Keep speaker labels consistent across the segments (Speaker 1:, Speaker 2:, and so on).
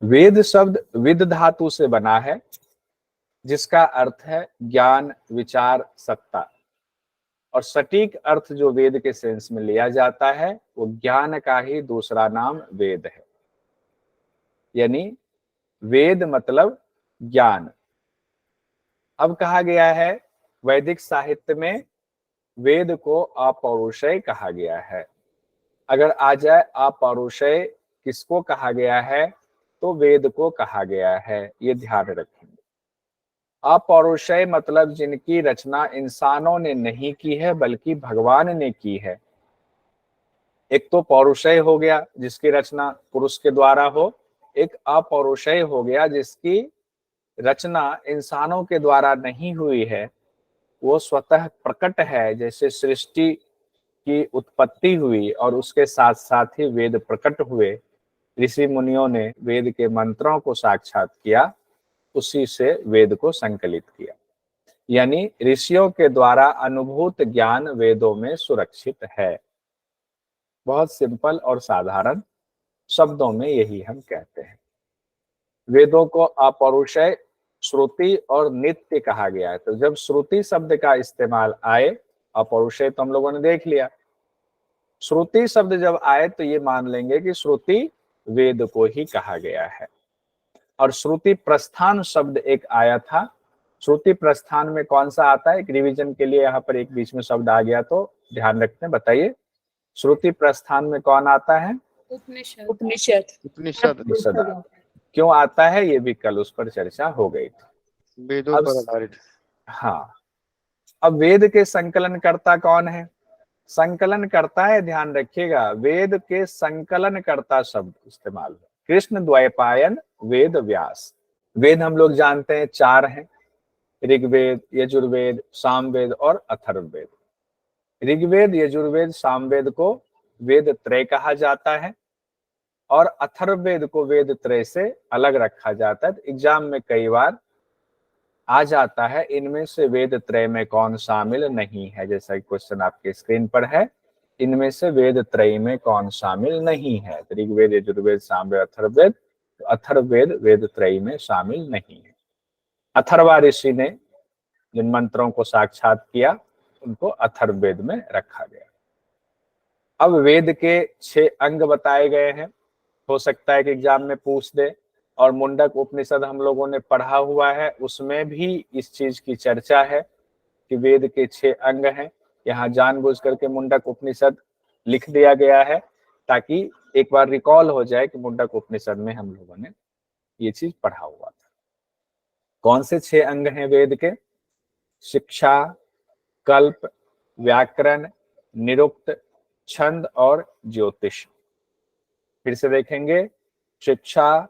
Speaker 1: वेद शब्द विद धातु से बना है, जिसका अर्थ है ज्ञान, विचार, सत्ता। और सटीक अर्थ जो वेद के सेंस में लिया जाता है वो ज्ञान का ही दूसरा नाम वेद है। यानी वेद मतलब ज्ञान। अब कहा गया है वैदिक साहित्य में वेद को अपौरुषेय कहा गया है। अगर आ जाए अपौरुषेय किसको कहा गया है, तो वेद को कहा गया है, ये ध्यान रखेंगे। अपौरुषेय मतलब जिनकी रचना इंसानों ने नहीं की है बल्कि भगवान ने की है। एक तो पौरुषेय हो गया जिसकी रचना पुरुष के द्वारा हो, एक अपौरुषेय हो गया जिसकी रचना इंसानों के द्वारा नहीं हुई है, वो स्वतः प्रकट है। जैसे सृष्टि की उत्पत्ति हुई और उसके साथ साथ ही वेद प्रकट हुए, ऋषि मुनियों ने वेद के मंत्रों को साक्षात किया, उसी से वेद को संकलित किया। यानी ऋषियों के द्वारा अनुभूत ज्ञान वेदों में सुरक्षित है। बहुत सिंपल और साधारण शब्दों में यही हम कहते हैं। वेदों को अपौरुषेय, श्रुति और नित्य कहा गया है। तो जब श्रुति शब्द का इस्तेमाल आए, अपौरुषेय तो हम लोगों ने देख लिया, श्रुति शब्द जब आए तो ये मान लेंगे कि श्रुति वेद को ही कहा गया है। और श्रुति प्रस्थान शब्द एक आया था। श्रुति प्रस्थान में कौन सा आता है, एक रिवीजन के लिए यहाँ पर एक बीच में शब्द आ गया तो ध्यान रखते हैं, बताइए श्रुति प्रस्थान में कौन आता है?
Speaker 2: उपनिषद।
Speaker 3: उपनिषद
Speaker 1: उपनिषद। क्यों आता है ये भी कल उस पर चर्चा हो गई थी।
Speaker 3: वेदों पर आधारित।
Speaker 1: हाँ, अब वेद के संकलन कर्ता कौन है? संकलन करता है, ध्यान रखिएगा, वेद के संकलन करता शब्द इस्तेमाल है। कृष्ण द्वैपायन वेद व्यास। वेद हम लोग जानते हैं चार हैं, ऋग्वेद, यजुर्वेद, सामवेद और अथर्ववेद। ऋग्वेद, यजुर्वेद, सामवेद को वेद त्रय कहा जाता है और अथर्ववेद को वेद त्रय से अलग रखा जाता है। एग्जाम में कई बार आ जाता है इनमें से वेद त्रय में कौन शामिल नहीं है, जैसा कि क्वेश्चन आपके स्क्रीन पर है, इनमें से वेद त्रय में कौन शामिल नहीं है। ऋग्वेद, यजुर्वेद, सामवेद, अथर्ववेद। तो अथर्ववेद वेद त्रय में शामिल नहीं है। अथर्वा ऋषि ने जिन मंत्रों को साक्षात किया उनको अथर्ववेद में रखा गया। अब वेद के 6 अंग बताए गए हैं, हो सकता है कि एग्जाम में पूछ दे। और मुंडक उपनिषद हम लोगों ने पढ़ा हुआ है, उसमें भी इस चीज की चर्चा है कि वेद के 6 अंग हैं। यहाँ जानबूझ करके मुंडक उपनिषद लिख दिया गया है ताकि एक बार रिकॉल हो जाए कि मुंडक उपनिषद में हम लोगों ने ये चीज पढ़ा हुआ था। कौन से 6 अंग हैं वेद के? शिक्षा, कल्प, व्याकरण, निरुक्त, छंद और ज्योतिष। फिर से देखेंगे, शिक्षा,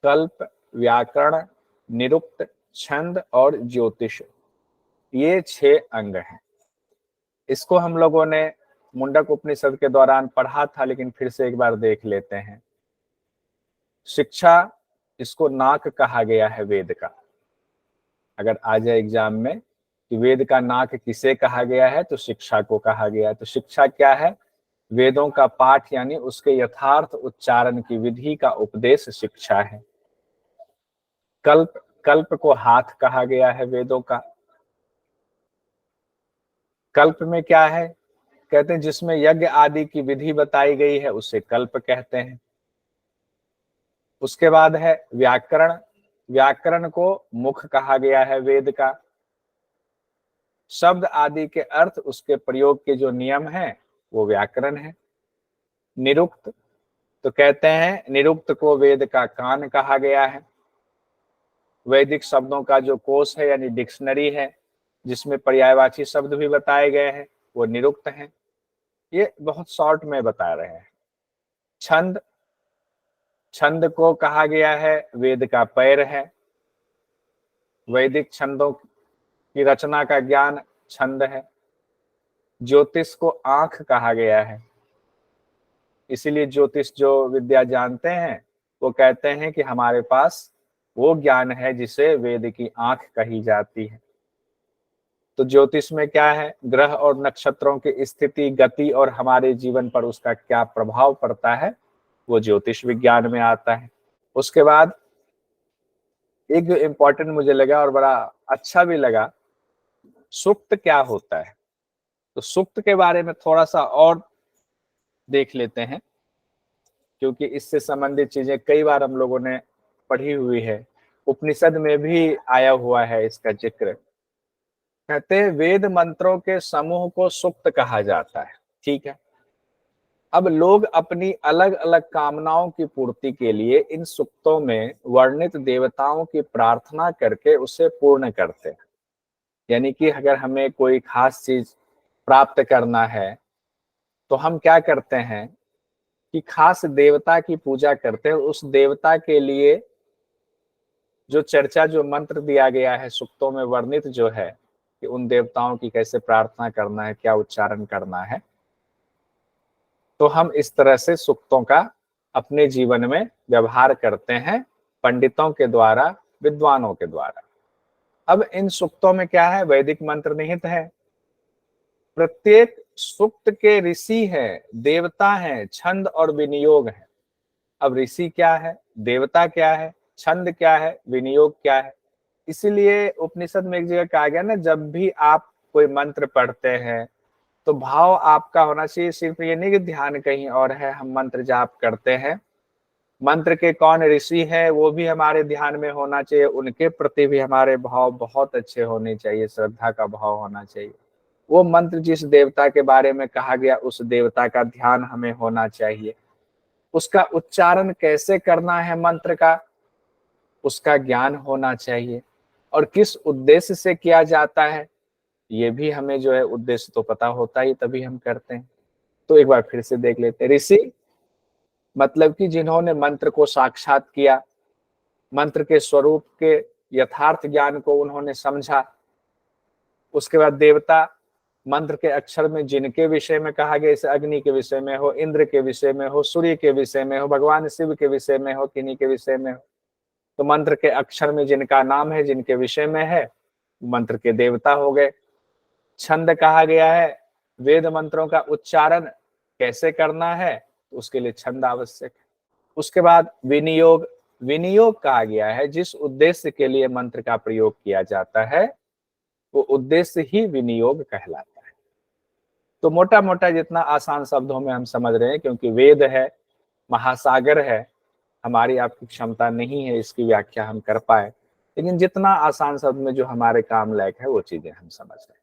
Speaker 1: कल्प, व्याकरण, निरुक्त, छंद और ज्योतिष, ये 6 अंग हैं। इसको हम लोगों ने मुंडक उपनिषद के दौरान पढ़ा था, लेकिन फिर से एक बार देख लेते हैं। शिक्षा, इसको नाक कहा गया है वेद का। अगर आ जाए एग्जाम में कि वेद का नाक किसे कहा गया है, तो शिक्षा को कहा गया है। तो शिक्षा क्या है? वेदों का पाठ यानी उसके यथार्थ उच्चारण की विधि का उपदेश शिक्षा है। कल्प, कल्प को हाथ कहा गया है वेदों का। कल्प में क्या है? कहते हैं जिसमें यज्ञ आदि की विधि बताई गई है उसे कल्प कहते हैं। उसके बाद है व्याकरण। व्याकरण को मुख कहा गया है वेद का। शब्द आदि के अर्थ, उसके प्रयोग के जो नियम हैं वो व्याकरण है। निरुक्त, तो कहते हैं निरुक्त को वेद का कान कहा गया है। वैदिक शब्दों का जो कोश है यानी डिक्शनरी है, जिसमें पर्यायवाची शब्द भी बताए गए हैं, वो निरुक्त हैं। ये बहुत शॉर्ट में बता रहे हैं। छंद, छंद को कहा गया है वेद का पैर है। वैदिक छंदों की रचना का ज्ञान छंद है। ज्योतिष को आंख कहा गया है, इसीलिए ज्योतिष जो विद्या जानते हैं वो कहते हैं कि हमारे पास वो ज्ञान है जिसे वेद की आंख कही जाती है। तो ज्योतिष में क्या है? ग्रह और नक्षत्रों की स्थिति, गति और हमारे जीवन पर उसका क्या प्रभाव पड़ता है, वो ज्योतिष विज्ञान में आता है। उसके बाद एक जो इम्पोर्टेंट मुझे लगा और बड़ा अच्छा भी लगा, सुक्त क्या होता है। तो सुक्त के बारे में थोड़ा सा और देख लेते हैं, क्योंकि इससे संबंधित चीजें कई बार हम लोगों ने पढ़ी हुई है, उपनिषद में भी आया हुआ है इसका जिक्र। कहते हैं वेद मंत्रों के समूह को सुक्त कहा जाता है। ठीक है, अब लोग अपनी अलग अलग कामनाओं की पूर्ति के लिए इन सुक्तों में वर्णित देवताओं की प्रार्थना करके उसे पूर्ण करते हैं। यानी कि अगर हमें कोई खास चीज प्राप्त करना है तो हम क्या करते हैं कि खास देवता की पूजा करते हैं, उस देवता के लिए जो चर्चा, जो मंत्र दिया गया है सुक्तों में वर्णित जो है कि उन देवताओं की कैसे प्रार्थना करना है, क्या उच्चारण करना है, तो हम इस तरह से सुक्तों का अपने जीवन में व्यवहार करते हैं, पंडितों के द्वारा, विद्वानों के द्वारा। अब इन सुक्तों में क्या है, वैदिक मंत्र निहित है। प्रत्येक सुक्त के ऋषि हैं, देवता हैं, छंद और विनियोग है। अब ऋषि क्या है, देवता क्या है, छंद क्या है, विनियोग क्या है। इसीलिए उपनिषद में एक जगह कहा गया ना, जब भी आप कोई मंत्र पढ़ते हैं तो भाव आपका होना चाहिए, सिर्फ ये नहीं कि ध्यान कहीं और है, हम मंत्र जाप करते हैं, मंत्र के कौन ऋषि है वो भी हमारे ध्यान में होना चाहिए, उनके प्रति भी हमारे भाव बहुत अच्छे होने चाहिए, श्रद्धा का भाव होना चाहिए। वो मंत्र जिस देवता के बारे में कहा गया उस देवता का ध्यान हमें होना चाहिए। उसका उच्चारण कैसे करना है मंत्र का, उसका ज्ञान होना चाहिए, और किस उद्देश्य से किया जाता है ये भी हमें जो है उद्देश्य तो पता होता ही, तभी हम करते हैं। तो एक बार फिर से देख लेते हैं। ऋषि मतलब कि जिन्होंने मंत्र को साक्षात किया, मंत्र के स्वरूप के यथार्थ ज्ञान को उन्होंने समझा। उसके बाद देवता, मंत्र के अक्षर में जिनके विषय में कहा गया, जैसे अग्नि के विषय में हो, इंद्र के विषय में हो, सूर्य के विषय में हो, भगवान शिव के विषय में हो, किन्हीं के विषय में हो, तो मंत्र के अक्षर में जिनका नाम है, जिनके विषय में है, मंत्र के देवता हो गए। छंद कहा गया है, वेद मंत्रों का उच्चारण कैसे करना है, तो उसके लिए छंद आवश्यक है। उसके बाद विनियोग, विनियोग कहा गया है जिस उद्देश्य के लिए मंत्र का प्रयोग किया जाता है वो उद्देश्य ही विनियोग कहलाता है। तो मोटा मोटा जितना आसान शब्दों में हम समझ रहे हैं, क्योंकि वेद है, महासागर है, हमारी आपकी क्षमता नहीं है इसकी व्याख्या हम कर पाए, लेकिन जितना आसान शब्द में जो हमारे काम लायक है वो चीजें हम समझ रहे हैं।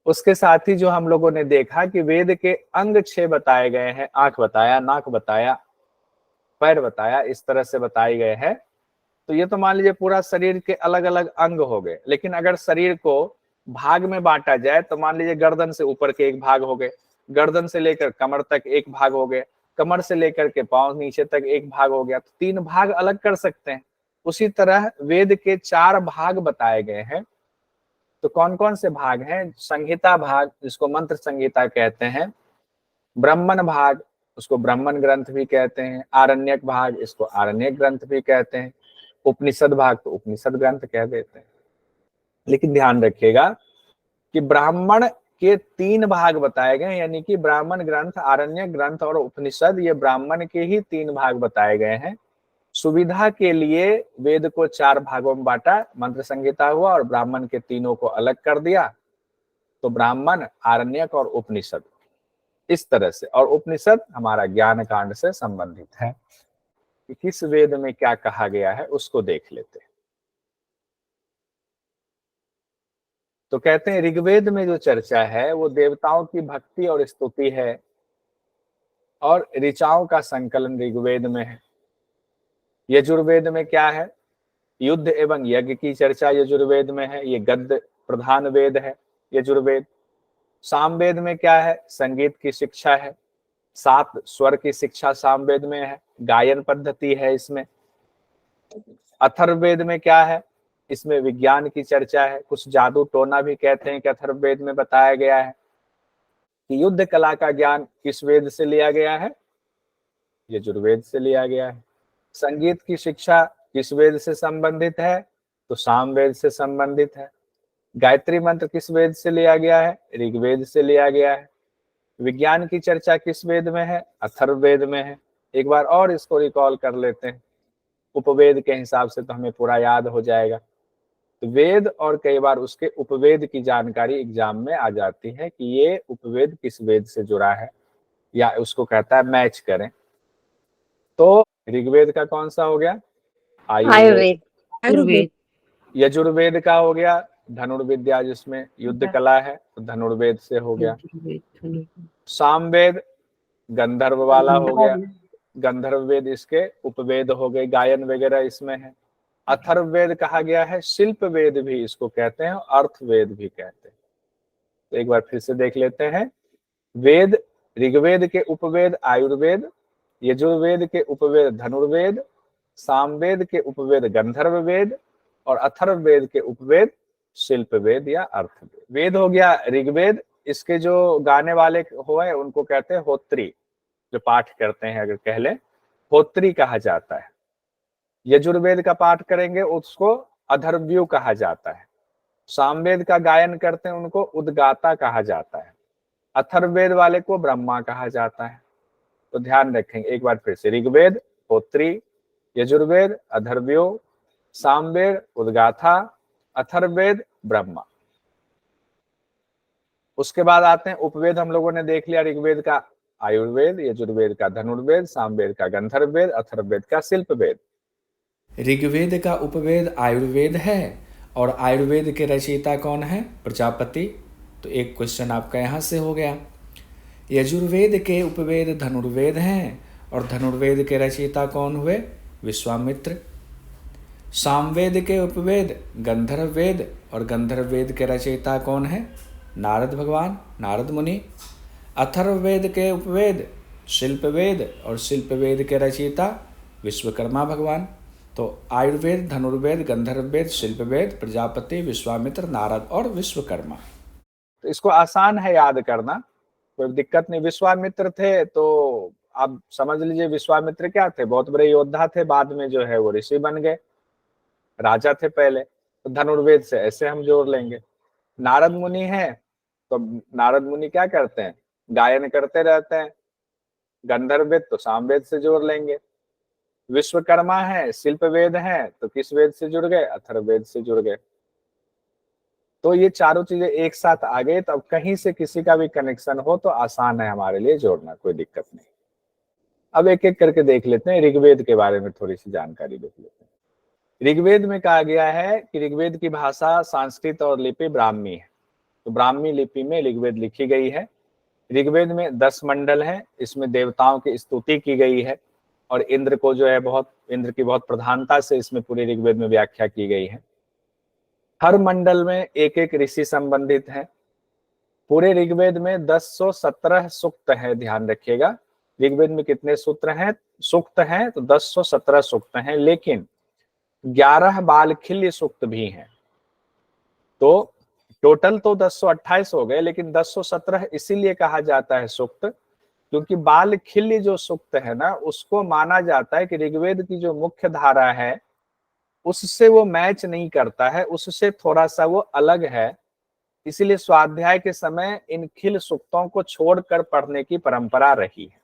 Speaker 1: उसके साथ ही जो हम लोगों ने देखा कि वेद के अंग 6 बताए गए हैं, आंख बताया, नाक बताया, पैर बताया, इस तरह से बताए गए हैं। तो ये तो मान लीजिए पूरा शरीर के अलग अलग अंग हो गए, लेकिन अगर शरीर को भाग में बांटा जाए तो मान लीजिए गर्दन से ऊपर के एक भाग हो गए, गर्दन से लेकर कमर तक एक भाग हो गए, कमर से लेकर के पांव नीचे तक एक भाग हो गया, तो 3 भाग अलग कर सकते हैं। उसी तरह वेद के 4 भाग बताए गए हैं। तो कौन कौन से भाग हैं, संहिता भाग जिसको मंत्र संहिता कहते हैं, ब्राह्मण भाग उसको ब्राह्मण ग्रंथ भी कहते हैं, आरण्यक भाग इसको आरण्यक ग्रंथ भी कहते हैं, उपनिषद भाग तो उपनिषद ग्रंथ कह देते हैं। लेकिन ध्यान रखिएगा कि ब्राह्मण के 3 भाग बताए गए, यानी कि ब्राह्मण ग्रंथ, आरण्यक ग्रंथ और उपनिषद, ये ब्राह्मण के ही 3 भाग बताए गए हैं। सुविधा के लिए वेद को 4 भागों में बांटा, मंत्र संहिता हुआ और ब्राह्मण के तीनों को अलग कर दिया, तो ब्राह्मण, आरण्यक और उपनिषद इस तरह से। और उपनिषद हमारा ज्ञान कांड से संबंधित है कि किस वेद में क्या कहा गया है उसको देख लेते हैं। तो कहते हैं ऋग्वेद में जो चर्चा है वो देवताओं की भक्ति और स्तुति है, और ऋचाओं का संकलन ऋग्वेद में है। यजुर्वेद में क्या है, युद्ध एवं यज्ञ की चर्चा यजुर्वेद में है, ये गद्य प्रधान वेद है यजुर्वेद। सामवेद में क्या है, संगीत की शिक्षा है, 7 स्वर की शिक्षा सामवेद में है, गायन पद्धति है इसमें। अथर्ववेद में क्या है, इसमें विज्ञान की चर्चा है, कुछ जादू टोना भी कहते हैं कि अथर्ववेद में बताया गया है कि युद्ध कला का ज्ञान किस वेद से लिया गया है, यजुर्वेद से लिया गया है। संगीत की शिक्षा किस वेद से संबंधित है, तो सामवेद से संबंधित है। गायत्री मंत्र किस वेद से लिया गया है, ऋग्वेद से लिया गया है। विज्ञान की चर्चा किस वेद में है, अथर्ववेद में है। एक बार और इसको रिकॉल कर लेते हैं उपवेद के हिसाब से तो हमें पूरा याद हो जाएगा। तो वेद और कई बार उसके उपवेद की जानकारी एग्जाम में आ जाती है कि ये उपवेद किस वेद से जुड़ा है, या उसको कहता है मैच करें। तो ऋग्वेद का कौन सा हो गया? आयुर्वेद।
Speaker 2: आयुर्वेद।
Speaker 1: यजुर्वेद का हो गया धनुर्विद्या, जिसमें युद्ध कला है, तो धनुर्वेद से हो गया। सामवेद गंधर्व वाला हो गया, गंधर्व वेद इसके उपवेद हो गए, गायन वगैरह इसमें है। अथर्ववेद कहा गया है, शिल्प वेद भी इसको कहते हैं, अर्थवेद भी कहते हैं। तो एक बार फिर से देख लेते हैं। वेद, ऋग्वेद के उपवेद आयुर्वेद, यजुर्वेद के उपवेद धनुर्वेद, सामवेद के उपवेद गंधर्व वेद, और अथर्ववेद के उपवेद शिल्प वेद या अर्थवेद। वेद हो गया ऋग्वेद, इसके जो गाने वाले हुए उनको कहते हैं होत्री, जो पाठ करते हैं अगर कह लें होत्री कहा जाता है। यजुर्वेद का पाठ करेंगे उसको अधर्व्यू कहा जाता है। सामवेद का गायन करते हैं उनको उद्गाता कहा जाता है। अथर्ववेद वाले को ब्रह्मा कहा जाता है। तो ध्यान रखेंगे एक बार फिर से, ऋग्वेद होत्री, यजुर्वेद अधर्व्यो, सामवेद उद्गाथा, अथर्ववेद ब्रह्मा। उसके बाद आते हैं उपवेद। हम लोगों ने देख लिया ऋग्वेद का आयुर्वेद, यजुर्वेद का धनुर्वेद, सामवेद का गंधर्ववेद, अथर्ववेद का शिल्पवेद।
Speaker 4: ऋग्वेद का उपवेद आयुर्वेद है और आयुर्वेद के रचयिता कौन है? प्रजापति। तो एक क्वेश्चन आपका यहाँ से हो गया। यजुर्वेद के उपवेद धनुर्वेद हैं और धनुर्वेद के रचयिता कौन हुए? विश्वामित्र। सामवेद के उपवेद गंधर्व वेद और गंधर्व वेद के रचयिता कौन है? नारद भगवान, नारद मुनि। अथर्ववेद के उपवेद शिल्पवेद और शिल्पवेद के रचयिता विश्वकर्मा भगवान। तो आयुर्वेद, धनुर्वेद, गंधर्ववेद, शिल्पवेद, प्रजापति, विश्वामित्र, नारद और विश्वकर्मा।
Speaker 1: तो इसको आसान है याद करना, कोई दिक्कत नहीं। विश्वामित्र थे तो आप समझ लीजिए विश्वामित्र क्या थे? बहुत बड़े योद्धा थे, बाद में जो है वो ऋषि बन गए, राजा थे पहले। तो धनुर्वेद से ऐसे हम जोड़ लेंगे। नारद मुनि है तो नारद मुनि क्या करते हैं? गायन करते रहते हैं। गंधर्ववेद तो सामवेद से जोड़ लेंगे। विश्वकर्मा है, शिल्प वेद है, तो किस वेद से जुड़ गए? अथर्ववेद से जुड़ गए। तो ये चारों चीजें एक साथ आ गए, तो अब कहीं से किसी का भी कनेक्शन हो तो आसान है हमारे लिए जोड़ना, कोई दिक्कत नहीं। अब एक एक करके देख लेते हैं। ऋग्वेद के बारे में थोड़ी सी जानकारी देख लेते हैं। ऋग्वेद में कहा गया है कि ऋग्वेद की भाषा संस्कृत और लिपि ब्राह्मी है। तो ब्राह्मी लिपि में ऋग्वेद लिखी गई है। ऋग्वेद में 10 मंडल हैं, इसमें देवताओं की स्तुति की गई है और इंद्र को जो है इंद्र की बहुत प्रधानता से इसमें पूरे ऋग्वेद में व्याख्या की गई है। हर मंडल में एक एक ऋषि संबंधित है। पूरे ऋग्वेद में 1017 सूक्त है, ध्यान रखिएगा। ऋग्वेद में कितने सूत्र हैं? सूक्त हैं तो 1017 सूक्त हैं, लेकिन 11 बालखिल्य सूक्त भी हैं। तो टोटल तो 1028 हो गए, लेकिन 1017 इसीलिए कहा जाता है सूक्त क्योंकि बालखिल्य जो सूक्त है ना, उसको माना जाता है कि ऋग्वेद की जो मुख्य धारा है उससे वो मैच नहीं करता है, उससे थोड़ा सा वो अलग है। इसीलिए स्वाध्याय के समय इन खिल सूक्तों को छोड़कर पढ़ने की परंपरा रही है।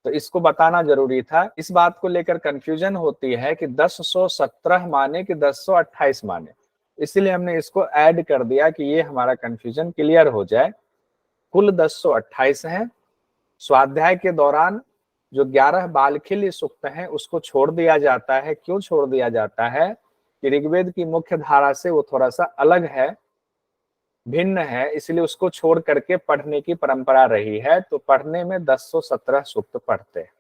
Speaker 1: तो इसको बताना जरूरी था। इस बात को लेकर कंफ्यूजन होती है कि 1017 माने कि 1028 माने, इसीलिए हमने इसको ऐड कर दिया कि ये हमारा कंफ्यूजन क्लियर हो जाए। कुल 1028 है। स्वाध्याय के दौरान जो 11 बालखिल्य सूक्त हैं उसको छोड़ दिया जाता है। क्यों छोड़ दिया जाता है? कि ऋग्वेद की मुख्य धारा से वो थोड़ा सा अलग है, भिन्न है, इसलिए उसको छोड़ करके पढ़ने की परंपरा रही है। तो पढ़ने में 1017 सूक्त पढ़ते हैं।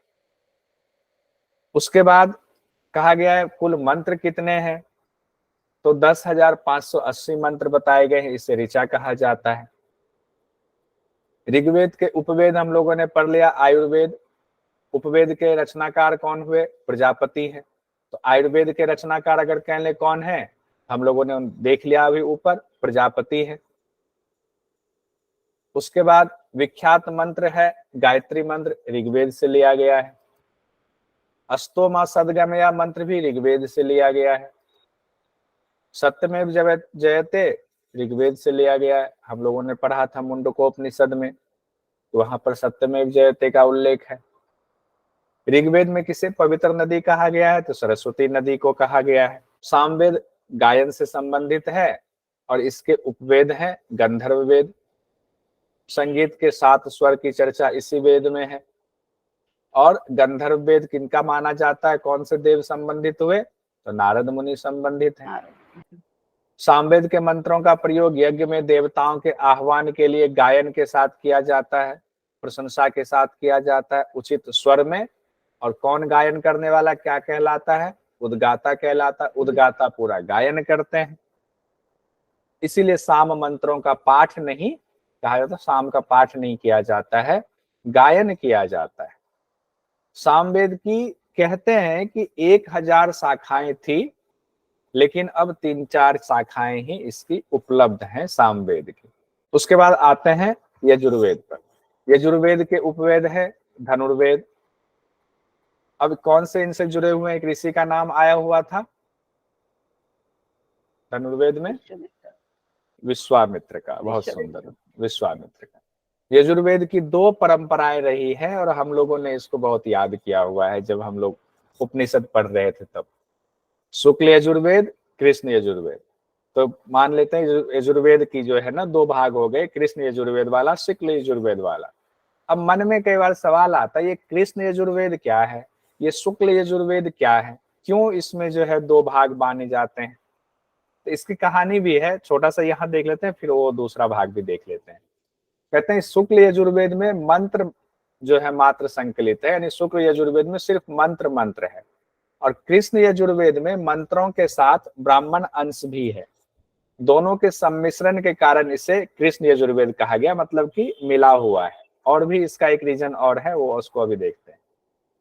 Speaker 1: उसके बाद कहा गया है कुल मंत्र कितने हैं? तो 10,580 मंत्र बताए गए हैं, इसे ऋचा कहा जाता है। ऋग्वेद के उपवेद हम लोगों ने पढ़ लिया। आयुर्वेद, उपवेद के रचनाकार कौन हुए? प्रजापति हैं। तो आयुर्वेद के रचनाकार अगर कह ले कौन है, हम लोगों ने देख लिया अभी ऊपर, प्रजापति है। उसके बाद विख्यात मंत्र है गायत्री मंत्र, ऋग्वेद से लिया गया है। अस्तोमा सदगमया मंत्र भी ऋग्वेद से लिया गया है। सत्यमेव जयते ऋग्वेद से लिया गया है। हम लोगों ने पढ़ा था मुंडकोपनिषद में, तो वहां पर सत्यमेव जयते का उल्लेख है। ऋग्वेद में किसे पवित्र नदी कहा गया है? तो सरस्वती नदी को कहा गया है। सामवेद गायन से संबंधित है और इसके उपवेद हैं गंधर्व वेद। संगीत के 7 स्वर की चर्चा इसी वेद में है। और गंधर्व वेद किनका माना जाता है? कौन से देव संबंधित हुए? तो नारद मुनि संबंधित है। सामवेद के मंत्रों का प्रयोग यज्ञ में देवताओं के आह्वान के लिए गायन के साथ किया जाता है, प्रशंसा के साथ किया जाता है, उचित स्वर में। और कौन गायन करने वाला क्या कहलाता है? उद्गाता कहलाता है। उद्गाता पूरा गायन करते हैं। इसीलिए साम मंत्रों का पाठ नहीं कहा जाता, साम का पाठ नहीं किया जाता है, गायन किया जाता है। सामवेद की कहते हैं कि 1000 शाखाएं थी, लेकिन अब 3-4 शाखाएं ही इसकी उपलब्ध हैं सामवेद की। उसके बाद आते हैं यजुर्वेद पर। यजुर्वेद के उपवेद है धनुर्वेद। अब कौन से इनसे जुड़े हुए एक ऋषि का नाम आया हुआ था धनुर्वेद में? विश्वामित्र का। बहुत सुंदर, विश्वामित्र का। यजुर्वेद की 2 परंपराएं रही है और हम लोगों ने इसको बहुत याद किया हुआ है जब हम लोग उपनिषद पढ़ रहे थे तब। शुक्ल यजुर्वेद, कृष्ण यजुर्वेद। तो मान लेते हैं यजुर्वेद की जो है ना 2 भाग हो गए, कृष्ण यजुर्वेद वाला, शुक्ल यजुर्वेद वाला। अब मन में कई बार सवाल आता है, ये कृष्ण यजुर्वेद क्या है, ये शुक्ल यजुर्वेद क्या है, क्यों इसमें जो है 2 भाग माने जाते हैं? तो इसकी कहानी भी है, छोटा सा यहाँ देख लेते हैं, फिर वो दूसरा भाग भी देख लेते हैं। कहते हैं शुक्ल यजुर्वेद में मंत्र जो है मात्र संकलित है, यानी शुक्ल यजुर्वेद में सिर्फ मंत्र है। और कृष्ण यजुर्वेद में मंत्रों के साथ ब्राह्मण अंश भी है। दोनों के सम्मिश्रण के कारण इसे कृष्ण यजुर्वेद कहा गया, मतलब कि मिला हुआ है। और भी इसका एक रीजन और है, वो उसको अभी देखते हैं।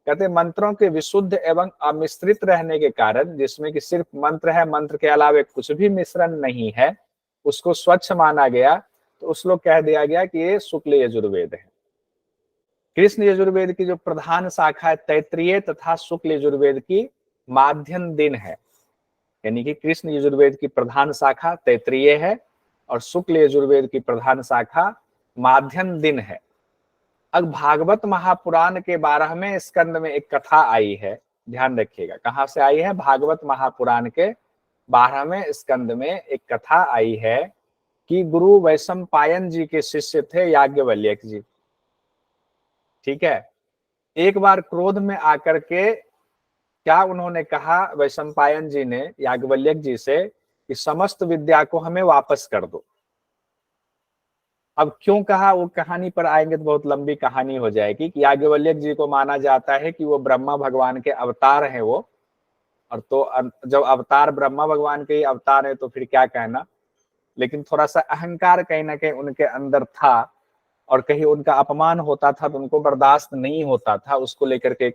Speaker 1: कहते हैं मंत्रों के विशुद्ध एवं अमिश्रित रहने के कारण, जिसमें कि सिर्फ मंत्र है, मंत्र के अलावा कुछ भी मिश्रण नहीं है, उसको स्वच्छ माना गया। तो उस लोग कह दिया गया कि ये शुक्ल यजुर्वेद है। कृष्ण यजुर्वेद की जो प्रधान शाखा है तैत्तिरीय तथा शुक्ल यजुर्वेद की माध्यम दिन है। यानी कि कृष्ण यजुर्वेद की प्रधान शाखा तैत्तिरीय है और शुक्ल यजुर्वेद की प्रधान शाखा माध्यम दिन है। अब भागवत महापुराण के 12वें स्कंद में एक कथा आई है, ध्यान रखिएगा। कहां से आई है? भागवत महापुराण के 12वें स्कंद में एक कथा आई है कि गुरु वैशंपायन जी के शिष्य थे याज्ञवल्क्य जी। ठीक है। एक बार क्रोध में आकर के क्या उन्होंने कहा वैशंपायन जी ने याज्ञवल्क्य जी से कि समस्त विद्या को हमें वापस कर दो। अब क्यों कहा, वो कहानी पर आएंगे तो बहुत लंबी कहानी हो जाएगी। कि याज्ञवल्क्य जी को माना जाता है कि वो ब्रह्मा भगवान के अवतार हैं वो, और तो जब अवतार ब्रह्मा भगवान के ही अवतार है तो फिर क्या कहना। लेकिन थोड़ा सा अहंकार कहीं ना कहीं उनके अंदर था और कहीं उनका अपमान होता था तो उनको बर्दाश्त नहीं होता था, उसको लेकर के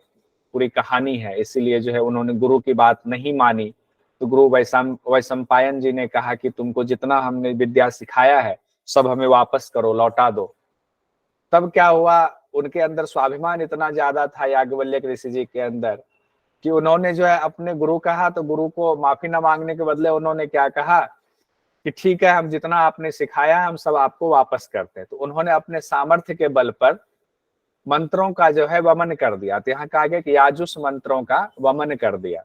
Speaker 1: पूरी कहानी है। इसीलिए जो है उन्होंने गुरु की बात नहीं मानी। तो गुरु वैशंपायन जी ने कहा कि तुमको जितना हमने विद्या सिखाया है सब हमें वापस करो, लौटा दो। तब क्या हुआ, उनके अंदर स्वाभिमान इतना ज्यादा था याज्ञवल्क्य ऋषि जी के अंदर कि उन्होंने जो है अपने गुरु कहा, तो गुरु को माफी न मांगने के बदले उन्होंने क्या कहा कि ठीक है, हम जितना आपने सिखाया हम सब आपको वापस करते हैं। तो उन्होंने अपने सामर्थ्य के बल पर मंत्रों का जो है वमन कर दिया। तो यहाँ कहा गया कि याजुस मंत्रों का वमन कर दिया।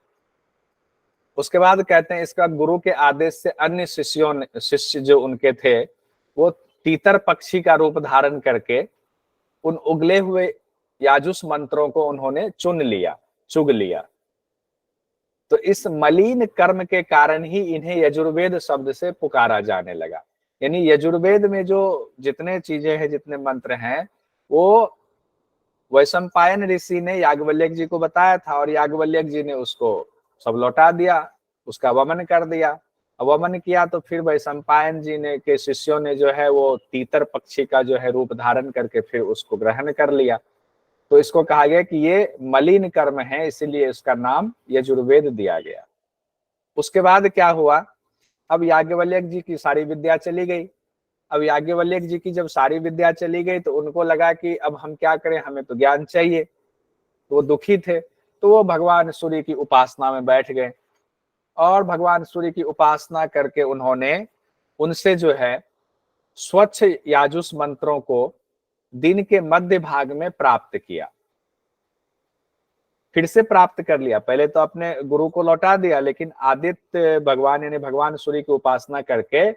Speaker 1: उसके बाद कहते हैं इसका गुरु के आदेश से अन्य शिष्य जो उनके थे वो तीतर पक्षी का रूप धारण करके उन उगले हुए याजुस मंत्रों को उन्होंने चुग लिया। तो इस मलिन कर्म के कारण ही इन्हें यजुर्वेद शब्द से पुकारा जाने लगा। यानी यजुर्वेद में जो जितने चीजें हैं, जितने मंत्र हैं, वो वैशंपायन ऋषि ने याज्ञवल्क्य जी को बताया था और याज्ञवल्क्य जी ने उसको सब लौटा दिया, उसका वमन कर दिया। वमन किया तो फिर वैशंपायन जी ने के शिष्यों ने जो है वो तीतर पक्षी का जो है रूप धारण करके फिर उसको ग्रहण कर लिया। तो इसको कहा गया कि ये मलिन कर्म है, इसीलिए इसका नाम यजुर्वेद दिया गया। उसके बाद क्या हुआ, अब याज्ञवल्क्य जी की सारी विद्या चली गई। अब याज्ञवल्क्य जी की जब सारी विद्या चली गई तो उनको लगा कि अब हम क्या करें, हमें तो ज्ञान चाहिए। तो वो दुखी थे, तो वो भगवान सूर्य की उपासना में बैठ गए और भगवान सूर्य की उपासना करके उन्होंने उनसे जो है स्वच्छ याजुस मंत्रों को दिन के मध्य भाग में प्राप्त किया। फिर से प्राप्त कर लिया। पहले तो अपने गुरु को लौटा दिया, लेकिन आदित्य भगवान यानी भगवान सूर्य की उपासना करके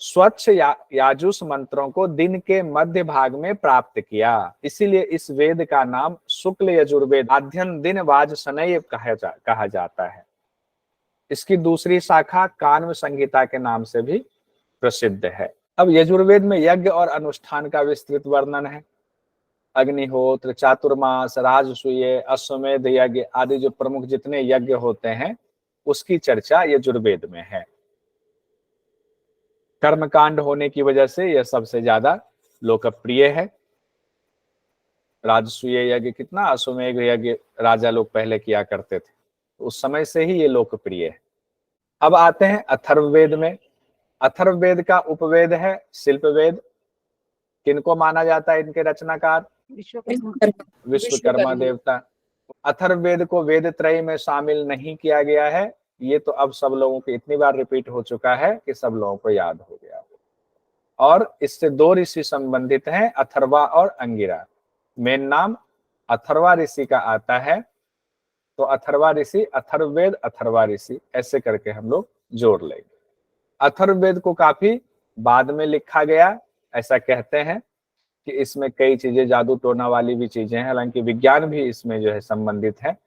Speaker 1: स्वच्छ याजुस मंत्रों को दिन के मध्य भाग में प्राप्त किया। इसीलिए इस वेद का नाम शुक्ल यजुर्वेद आध्यन दिन वाज शनैय कहा जाता है। इसकी दूसरी शाखा कान्व संहिता के नाम से भी प्रसिद्ध है। अब यजुर्वेद में यज्ञ और अनुष्ठान का विस्तृत वर्णन है। अग्निहोत्र, चातुर्मास, राजसूय, अश्वमेध यज्ञ आदि जो प्रमुख जितने यज्ञ होते हैं उसकी चर्चा यजुर्वेद में है। कर्मकांड होने की वजह से यह सबसे ज्यादा लोकप्रिय है। राजसूय यज्ञ कितना, अश्वमेध यज्ञ राजा लोग पहले किया करते थे, उस समय से ही ये लोकप्रिय है। अब आते हैं अथर्ववेद में। अथर्ववेद का उपवेद है शिल्पवेद। किनको माना जाता है इनके रचनाकार? विश्वकर्मा देवता। अथर्ववेद को वेद त्रय में शामिल नहीं किया गया है। ये तो अब सब लोगों को इतनी बार रिपीट हो चुका है कि सब लोगों को याद हो गया। और इससे दो ऋषि संबंधित हैं, अथर्वा और अंगिरा। मेन नाम अथर्वा ऋषि का आता है, तो अथर्वा ऋषि, अथर्ववेद, अथर्वा ऋषि ऐसे करके हम लोग जोड़ लेंगे। अथर्ववेद को काफी बाद में लिखा गया, ऐसा कहते हैं कि इसमें कई चीजें जादू टोना वाली भी चीजें हैं, हालांकि विज्ञान भी इसमें जो है संबंधित है।